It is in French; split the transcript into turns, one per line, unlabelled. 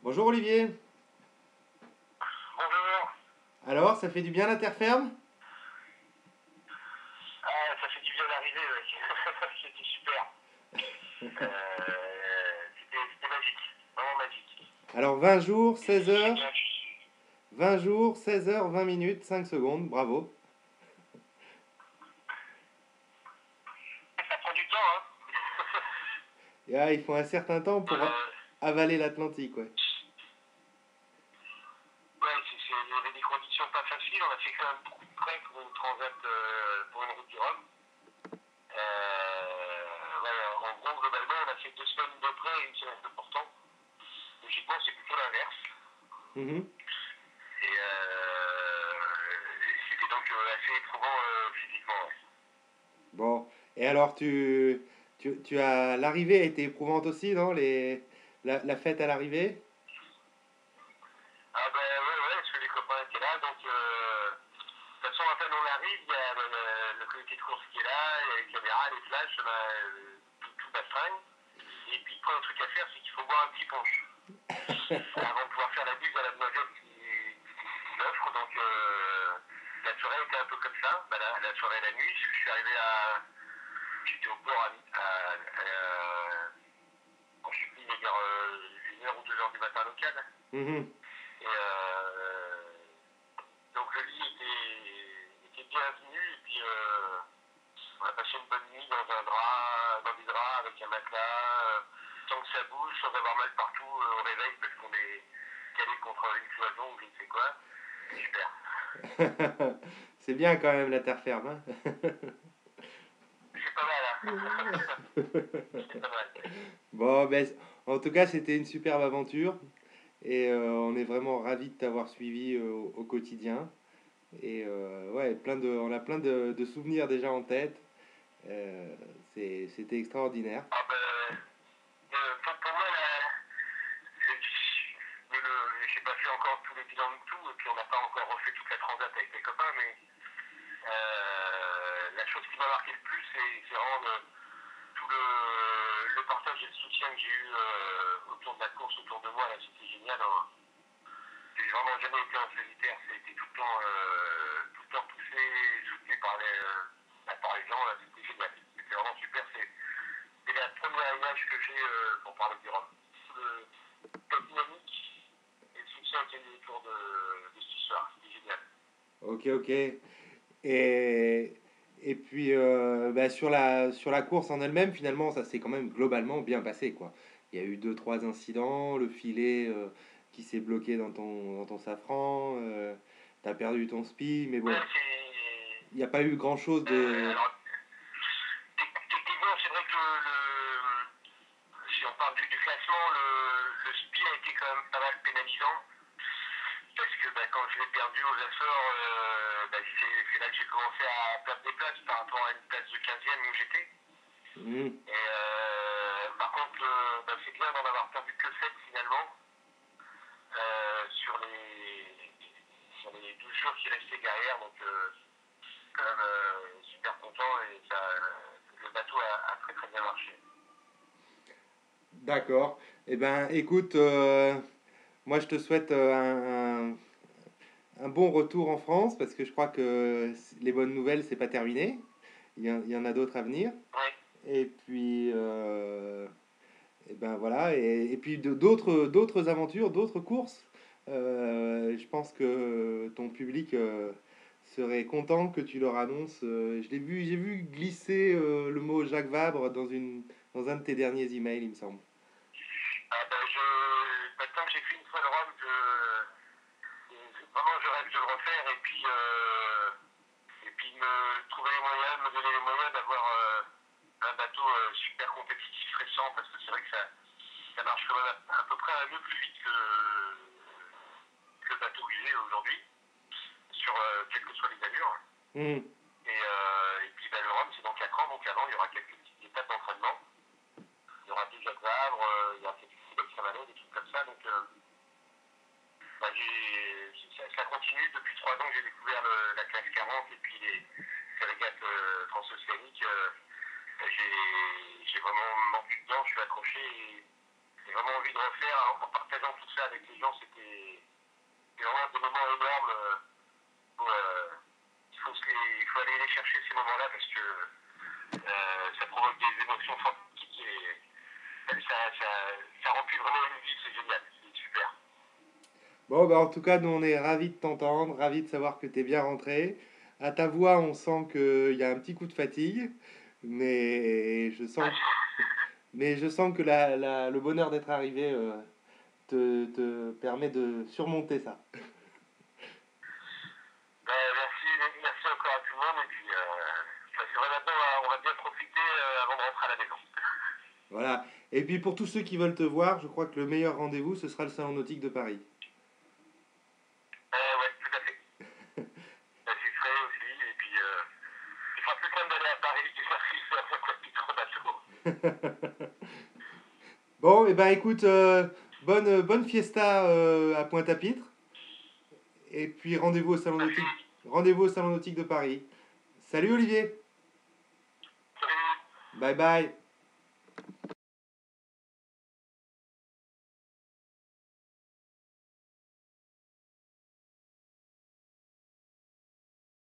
Bonjour Olivier.
Bonjour.
Alors, ça fait du bien la terre ferme?
Ah, ça fait du bien d'arriver, ouais. C'était super. C'était magique. Vraiment magique.
Alors 20 jours,
Et
16
j'ai
heures,
bien.
20 jours, 16 heures, 20 minutes, 5 secondes, bravo.
Ça prend du temps, hein.
Et ah, il faut un certain temps pour
Euh,
avaler l'Atlantique, ouais.
ouais, il y avait des conditions pas faciles. On a fait quand même beaucoup de près pour une transat, pour une route du Rhum. Ouais, en gros, globalement, on a fait 2 semaines de près et une semaine de pourtant. Logiquement, c'est plutôt l'inverse.
Mhm.
C'était donc assez éprouvant physiquement, ouais.
Bon, et alors tu as l'arrivée a été éprouvante aussi, non? La fête à l'arrivée?
Ah ben ouais, parce que les copains étaient là, donc de toute façon à peine on arrive, il y a le comité de course qui est là, il y a les caméras, les flashs, tout bastringue. Et puis le premier truc à faire, c'est qu'il faut boire un petit punch avant de pouvoir faire la bise à la demoiselle qui l'offre. Donc la soirée était un peu comme ça, bah, la soirée la nuit, je suis arrivé à. J'étais au port quand je suis venu, vers 1 heure ou 2 heures du matin local.
Mhm.
Et donc le lit était bienvenu et puis on a passé une bonne nuit dans des draps avec un matelas, sans que ça bouge, sans avoir mal partout au réveil parce qu'on est calé contre une cloison ou je ne sais quoi. C'est super.
C'est bien quand même la terre ferme, hein?
C'est pas mal, hein. C'est pas mal.
Bon, ben, en tout cas, c'était une superbe aventure et on est vraiment ravis de t'avoir suivi au quotidien. Et ouais, on a plein de souvenirs déjà en tête. Euh, C'était extraordinaire.
Ah ben, pour moi, j'ai pas fait encore tous les bilans de tout et puis on n'a pas encore refait toute la transat avec les copains, mais la chose qui m'a marqué le plus, c'est vraiment tout le partage et le soutien que j'ai eu autour de la course, autour de moi. Là, c'était génial, hein. J'ai vraiment jamais été un solitaire. C'était tout le temps poussé, soutenu par les gens. Là, c'était génial. C'était vraiment super. C'est la première image que j'ai pour parler du Rhum. La dynamique et le soutien qu'il y a eu autour de cette histoire. C'était génial.
Ok, ok. Et, et puis bah, sur la course en elle-même, finalement, ça s'est quand même globalement bien passé, quoi. Il y a eu deux, trois incidents, le filet qui s'est bloqué dans ton safran, t'as perdu ton spi, mais bon,
Ouais, c'est.
il n'y a pas eu grand-chose de...
Alors, techniquement, c'est vrai que si on parle du classement, le speed a été quand même pas mal pénalisant. Parce que bah, quand je l'ai perdu aux Açores, bah, c'est là que j'ai commencé à perdre des places par rapport à une place de 15e où j'étais.
Hmm,
Et par contre, bah, c'est bien d'en avoir perdu que 7 finalement sur les 12 jours qui restaient derrière. Donc, quand même super content et le bateau a très très bien marché.
d'accord. Eh ben, écoute, moi je te souhaite un bon retour en France parce que je crois que les bonnes nouvelles, c'est pas terminé. Il y en a d'autres à venir.
Oui,
Et puis, et ben voilà. Et puis d'autres aventures, d'autres courses. Je pense que ton public serait content que tu leur annonces. J'ai vu glisser le mot Jacques Vabre dans un de tes derniers emails, il me semble.
ah, bah, maintenant que j'ai fait une fois le Rhum, vraiment je rêve de le refaire et puis me trouver les moyens, me donner les moyens d'avoir un bateau super compétitif récent parce que c'est vrai que ça marche quand même à peu près un peu plus vite que le bateau que j'ai aujourd'hui, sur quelles que soient les allures.
Hmm,
Et puis bah, le Rhum c'est dans 4 ans, donc avant il y aura quelques petites étapes d'entraînement. Il y aura des Jacques Vabre, il y aura quelques examen, des trucs comme ça. Donc bah, ça continue. Depuis 3 ans que j'ai découvert la classe 40 et puis les régates transocéaniques. J'ai vraiment mordu dedans, je suis accroché et j'ai vraiment envie de refaire en partageant tout ça avec les gens. C'était vraiment des moments énormes où il faut aller les chercher ces moments-là parce que ça provoque des émotions fantastiques et ça remplit vraiment une vie, c'est génial, c'est super.
Bon, bah, en tout cas, nous, on est ravis de t'entendre, ravis de savoir que tu es bien rentré. À ta voix, on sent qu'il y a un petit coup de fatigue, mais je sens, mais je sens que le bonheur d'être arrivé te permet de surmonter ça.
Merci encore à tout le monde et puis c'est vrai maintenant on va bien profiter avant de rentrer à la maison.
Voilà. Et puis pour tous ceux qui veulent te voir, je crois que le meilleur rendez-vous, ce sera le Salon Nautique de Paris.
Ouais, tout à fait. J'y serai aussi et puis il sera plus simple d'aller à Paris que j'arrive à faire quoi petit bateau.
Bon, et ben écoute, bonne fiesta à Pointe-à-Pitre. Et puis
Merci.
Rendez-vous au Salon Nautique de Paris. Salut Olivier.
Salut.
Bye bye.